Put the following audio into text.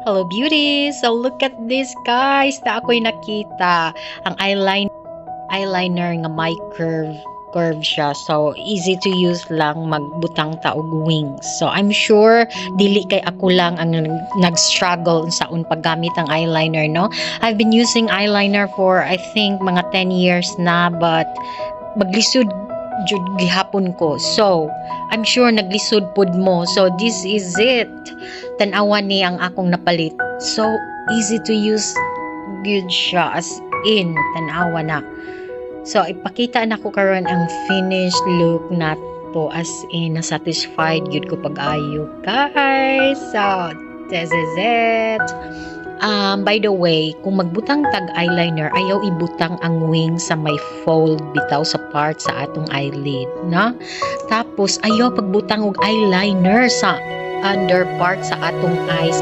Hello beauties! So look at this guys na ako'y nakita. Ang eyeliner nga may curve siya. So easy to use lang magbutang ta og wings. So I'm sure dili kay ako lang ang nag-struggle saon paggamit ang eyeliner, no? I've been using eyeliner for I think mga 10 years na, but maglisod jud gihapon ko. So I'm sure naglisod pod mo. So this is it. Tanawa ni ang akong napalit. So easy to use good siya, as in tanawa na. So ipakita na ko karon ang finished look na to, as in satisfied gyud ko pag-ayo guys. So this is it. By the way, kung magbutang tag eyeliner, ayaw ibutang ang wing sa may fold bitaw sa part sa atong eyelid, na? Tapos ayaw pagbutang og eyeliner sa under part sa atong eyes.